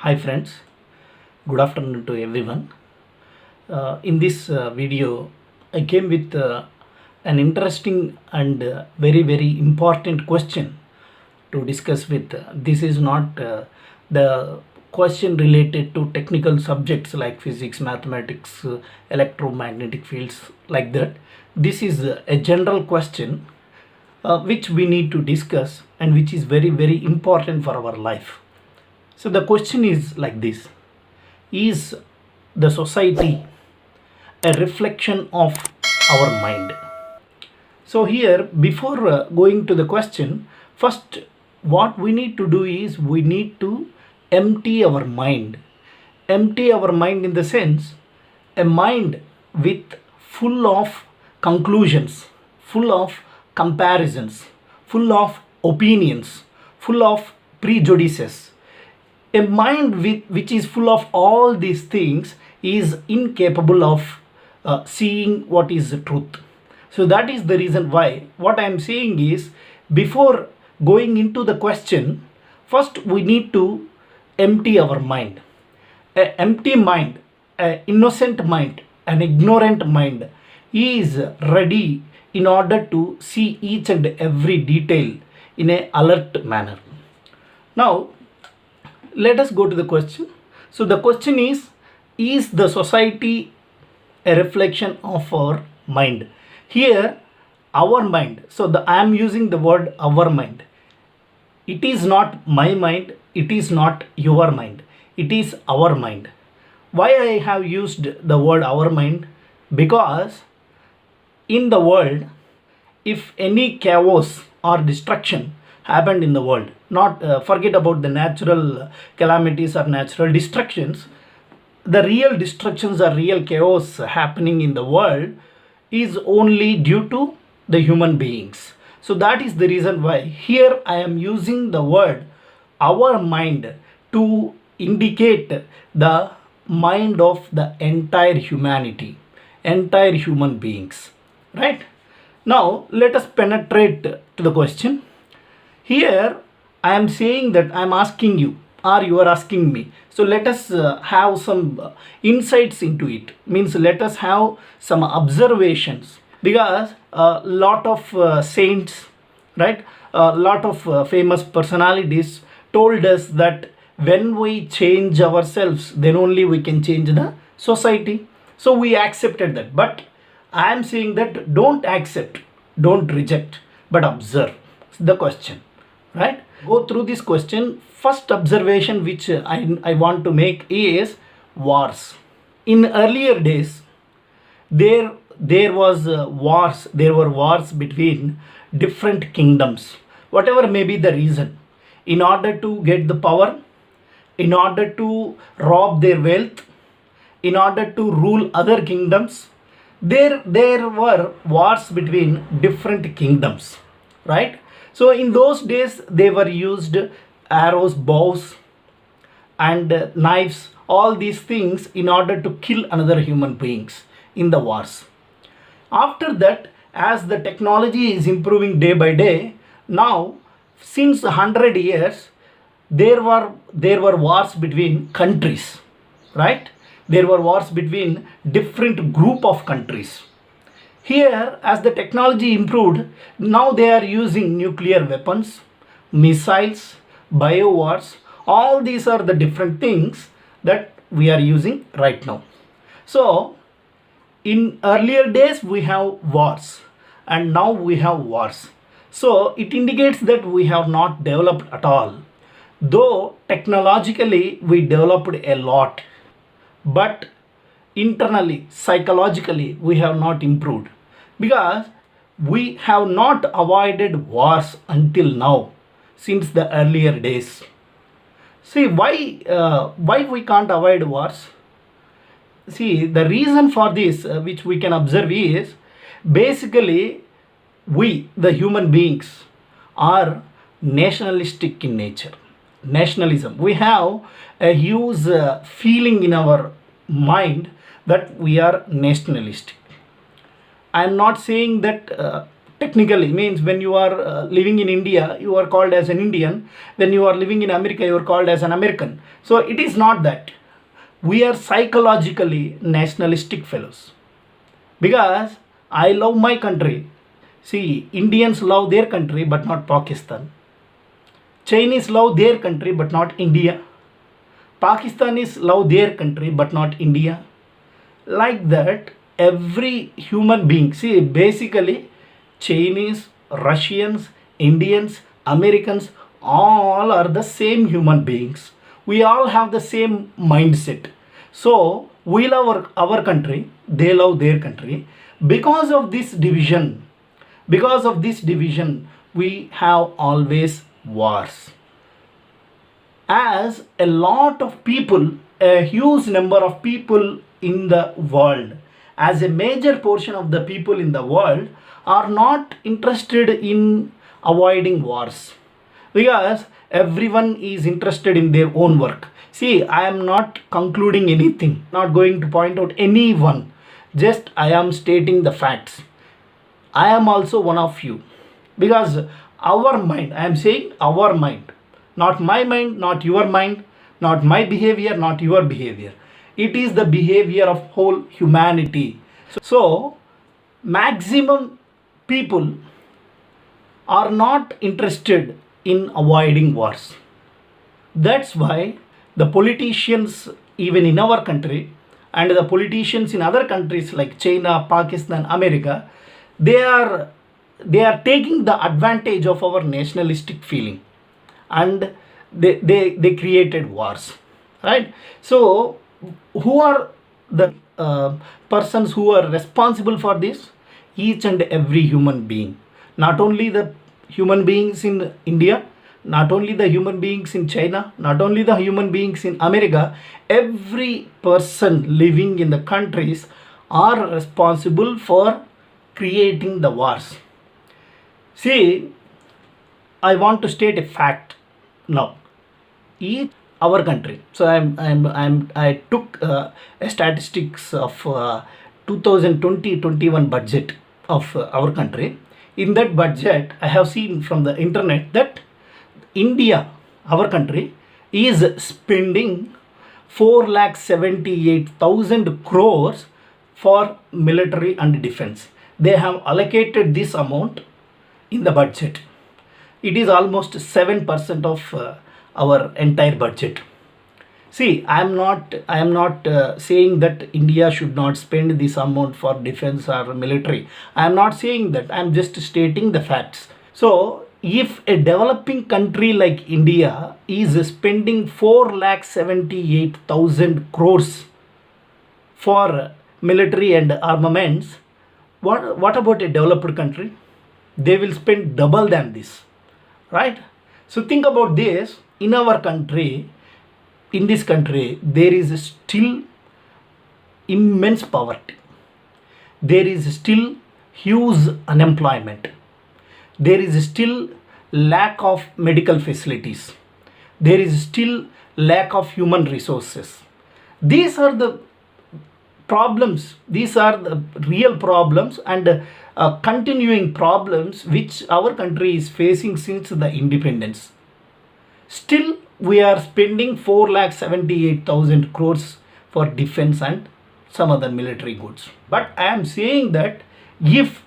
Hi friends, good afternoon to everyone. In this video, I came with an interesting and very important question to discuss with. This is not the question related to technical subjects like physics, mathematics, electromagnetic fields like that. This is a general question which we need to discuss and which is very important for our life. So the question is like this: is the society a reflection of our mind? So here, before going to the question, first what we need to do is we need to empty our mind. Empty our mind in the sense, a mind with full of conclusions, full of comparisons, full of opinions, full of prejudices. A mind which is full of all these things is incapable of seeing what is the truth. So that is the reason why what I am saying is, before going into the question, first we need to empty our mind. An empty mind, an innocent mind, an ignorant mind is ready in order to see each and every detail in an alert manner. Now, let us go to the question. So the question is the society a reflection of our mind? Here, our mind. So I am using the word our mind. It is not my mind. It is not your mind. It is our mind. Why I have used the word our mind? Because in the world, if any chaos or destruction happened in the world, not forget about the natural calamities or natural destructions, the real destructions or real chaos happening in the world is only due to the human beings. So that is the reason why here I am using the word our mind to indicate the mind of the entire humanity, entire human beings, right? Now let us penetrate to the question. Here I am saying that I am asking you or you are asking me. So let us have some insights into it. Means let us have some observations, because a lot of saints, right? A lot of famous personalities told us that when we change ourselves, then only we can change the society. So we accepted that. But I am saying that don't accept, don't reject, but observe the question, right? Go through this question. First observation which I want to make is wars. In earlier days, there was wars. There were wars between different kingdoms, whatever may be the reason, in order to get the power, in order to rob their wealth, in order to rule other kingdoms. There were wars between different kingdoms, right? So in those days they were used arrows, bows, and knives, all these things in order to kill another human beings in the wars. After that, as the technology is improving day by day, now since 100 years there were wars between countries, right? There were wars between different group of countries. Here, as the technology improved, now they are using nuclear weapons, missiles, biowars. All these are the different things that we are using right now. So in earlier days we have wars, and now we have wars. So it indicates that we have not developed at all. Though technologically we developed a lot, but internally, psychologically, we have not improved, because we have not avoided wars until now, since the earlier days. See, why we can't avoid wars? See, the reason for this, which we can observe, is basically we, the human beings, are nationalistic in nature. Nationalism. We have a huge feeling in our mind that we are nationalistic. I am not saying that technically means when you are living in India, you are called as an Indian. When you are living in America, you are called as an American. So it is not that. We are psychologically nationalistic fellows. Because I love my country. See, Indians love their country but not Pakistan. Chinese love their country but not India. Pakistanis love their country but not India. Like that, every human being, see, basically Chinese, Russians, Indians, Americans, all are the same human beings. We all have the same mindset. So we love our country, they love their country. Because of this division, we have always wars. As a lot of people, a huge number of people in the world, as a major portion of the people in the world are not interested in avoiding wars, because everyone is interested in their own work. See, I am not concluding anything, not going to point out anyone, just I am stating the facts. I am also one of you, because our mind, I am saying our mind, not my mind, not your mind, not my behavior, not your behavior. It is the behavior of whole humanity. So maximum people are not interested in avoiding wars. That's why the politicians, even in our country, and the politicians in other countries like China, Pakistan, America, they are taking the advantage of our nationalistic feeling, and they created wars, right? So who are the persons who are responsible for this? Each and every human being, not only the human beings in India, not only the human beings in China, not only the human beings in America, every person living in the countries are responsible for creating the wars. See, I want to state a fact now. Each our country. So I took a statistics of 2020-21 budget of our country. In that budget, I have seen from the internet that India, our country, is spending 4,78,000 crores for military and defense. They have allocated this amount in the budget. It is almost 7% of our entire budget. See, I am not saying that India should not spend this amount for defense or military. I am not saying that. I am just stating the facts. So if a developing country like India is spending 4,78,000 crores for military and armaments, what about a developed country? They will spend double than this, right? So think about this. In our country, in this country, there is still immense poverty. There is still huge unemployment. There is still lack of medical facilities. There is still lack of human resources. These are the problems. These are the real problems and continuing problems which our country is facing since the independence. Still, we are spending 4,78,000 crores for defense and some other military goods. But I am saying that if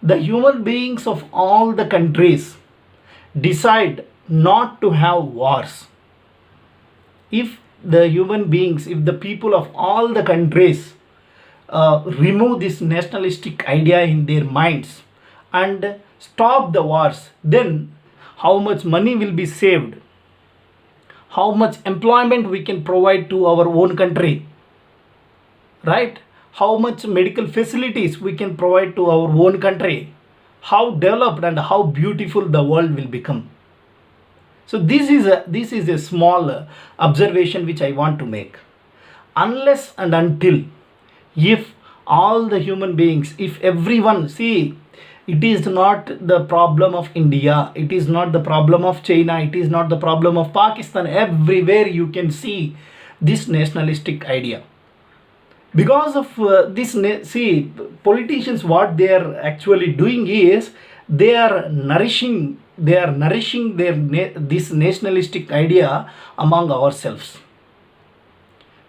the human beings of all the countries decide not to have wars, if the human beings, if the people of all the countries remove this nationalistic idea in their minds and stop the wars, then how much money will be saved, how much employment we can provide to our own country, right? How much medical facilities we can provide to our own country, how developed and how beautiful the world will become. So this is a small observation which I want to make. Unless and until, if all the human beings, if everyone, see, it is not the problem of India, it is not the problem of China, it is not the problem of Pakistan. Everywhere you can see this nationalistic idea. Because of see, politicians, what they are actually doing is they are nourishing this nationalistic idea among ourselves.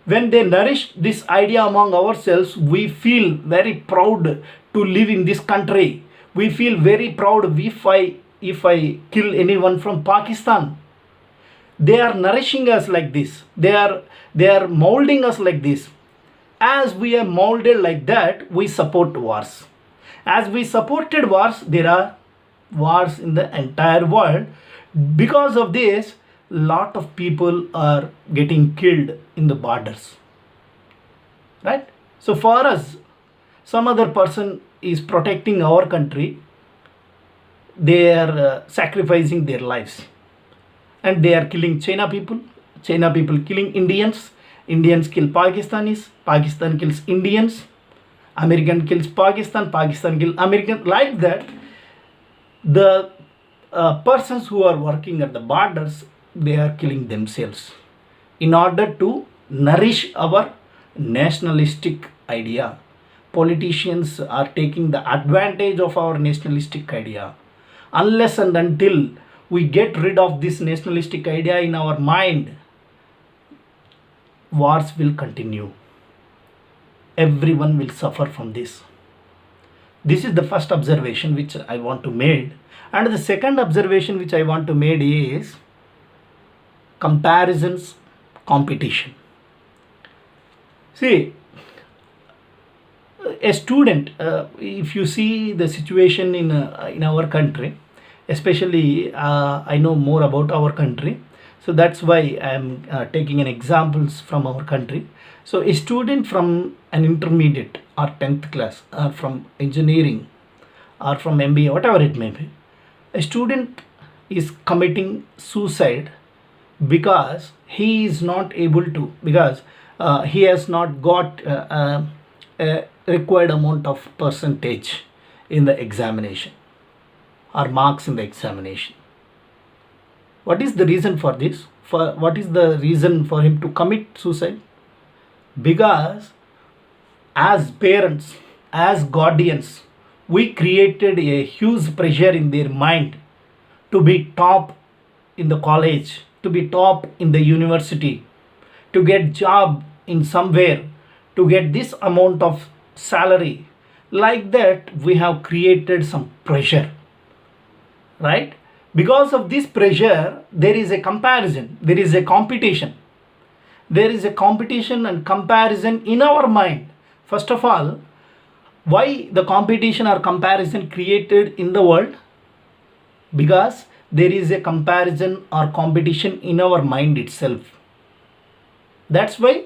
When they nourish this idea among ourselves, we feel very proud to live in this country. We feel very proud if I kill anyone from Pakistan. They are nourishing us like this. They are molding us like this. As we are molded like that, we support wars. As we supported wars, there are wars in the entire world. Because of this, lot of people are getting killed in the borders, right? So for us, some other person is protecting our country. They are sacrificing their lives, and they are killing China people killing Indians kill Pakistanis, Pakistan kills Indians, American kills Pakistan kills American. Like that, the persons who are working at the borders, they are killing themselves in order to nourish our nationalistic idea. Politicians are taking the advantage of our nationalistic idea. Unless and until we get rid of this nationalistic idea in our mind, wars will continue. Everyone will suffer from this. This is the first observation which I want to make. And the second observation which I want to make is comparisons, competition. See, a student, if you see the situation in our country, especially I know more about our country, so that's why I am taking an examples from our country. So a student from an intermediate or 10th class, or from engineering, or from MBA, whatever it may be, a student is committing suicide because he is not able to, because he has not got a required amount of percentage in the examination or marks in the examination. What is the reason for this? What is the reason for him to commit suicide? Because as parents, as guardians, we created a huge pressure in their mind to be top in the college, to be top in the university, to get job in somewhere, to get this amount of salary. Like that, we have created some pressure, right? Because of this pressure, there is a comparison, there is a competition. There is a competition and comparison in our mind. First of all, why the competition or comparison created in the world? Because there is a comparison or competition in our mind itself. That's why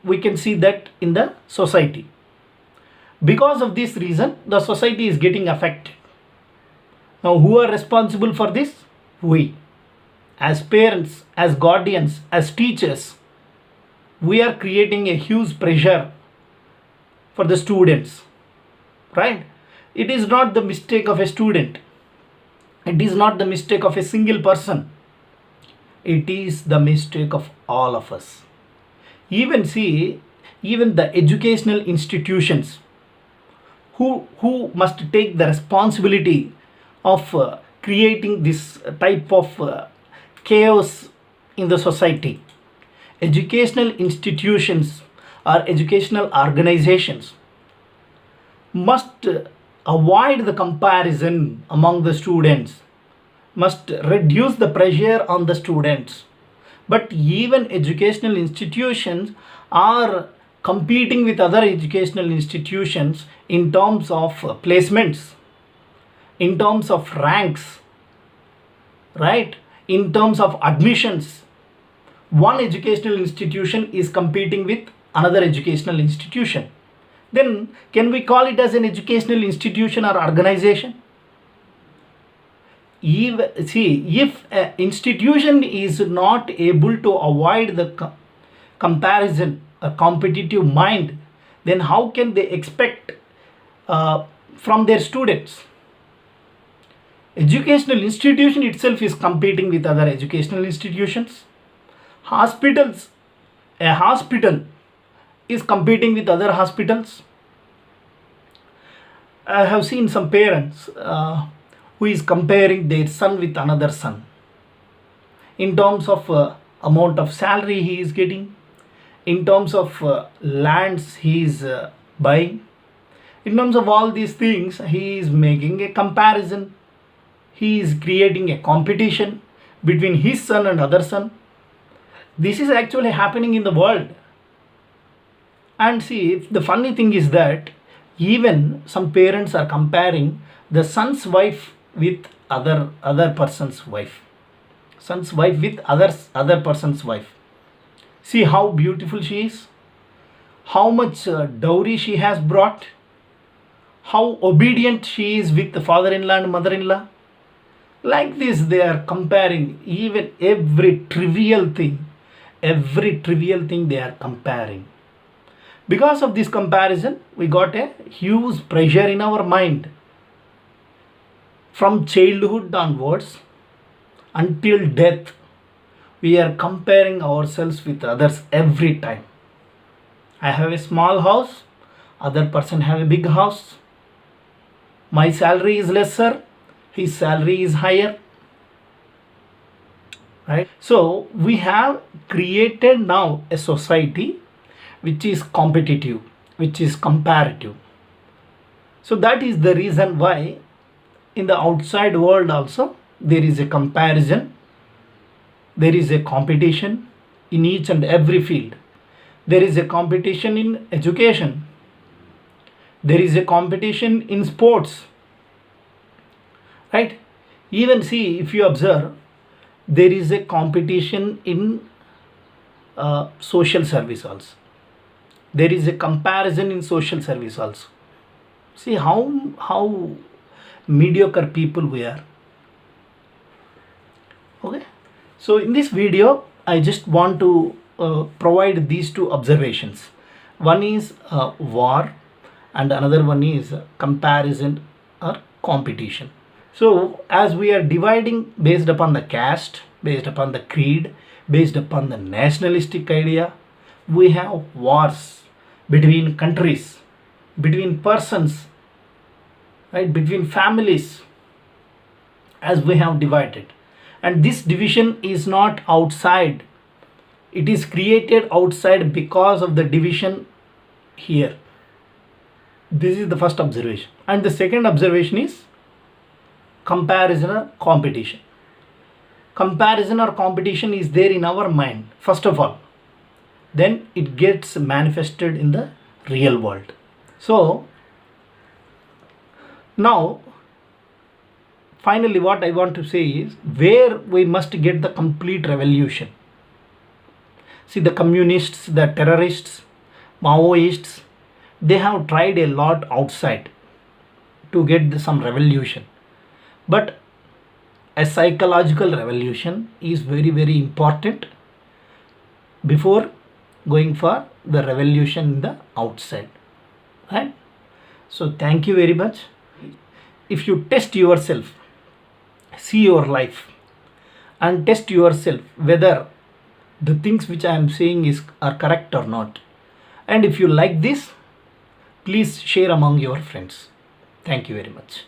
we can see that in the society. Because of this reason, the society is getting affected. Now, who are responsible for this? We. As parents, as guardians, as teachers, we are creating a huge pressure for the students, right? It is not the mistake of a student. It is not the mistake of a single person. It is the mistake of all of us. Even the educational institutions who must take the responsibility of creating this type of chaos in the society. Educational institutions or educational organizations must avoid the comparison among the students, must reduce the pressure on the students. But even educational institutions are competing with other educational institutions in terms of placements, in terms of ranks, right? In terms of admissions. One educational institution is competing with another educational institution. Then can we call it as an educational institution or organization? If an institution is not able to avoid the comparison, a competitive mind, then how can they expect from their students? Educational institution itself is competing with other educational institutions. Hospitals, a hospital is competing with other hospitals. I have seen some parents who is comparing their son with another son in terms of amount of salary he is getting, in terms of lands he is buying, in terms of all these things. He is making a comparison. He is creating a competition between his son and other son. This is actually happening in the world. And see, the funny thing is that even some parents are comparing the son's wife with other person's wife, son's wife with other person's wife. See how beautiful she is, how much dowry she has brought, how obedient she is with the father-in-law and mother-in-law. Like this, they are comparing even every trivial thing they are comparing. Because of this comparison, we got a huge pressure in our mind. From childhood onwards until death, we are comparing ourselves with others every time. I have a small house, other person have a big house. My salary is lesser, his salary is higher. Right? So we have created now a society which is competitive, which is comparative. So that is the reason why in the outside world also there is a comparison, there is a competition in each and every field. There is a competition in education, there is a competition in sports, right? Even see, if you observe, there is a competition in social service also. There is a comparison in social service also. See how mediocre people we are. Okay, so in this video I just want to provide these two observations. One is war and another one is comparison or competition. So as we are dividing based upon the caste, based upon the creed, based upon the nationalistic idea, we have wars between countries, between persons, right, between families, as we have divided. And this division is not outside, it is created outside because of the division here. This is the first observation. And the second observation is comparison or competition. Comparison or competition is there in our mind, first of all. Then it gets manifested in the real world. So now finally what I want to say is where we must get the complete revolution. See, the communists, the terrorists, Maoists, they have tried a lot outside to get some revolution. But a psychological revolution is very, very important before going for the revolution in the outside. Right? So thank you very much. If you test yourself, see your life and test yourself whether the things which I am saying are correct or not. And if you like this, please share among your friends. Thank you very much.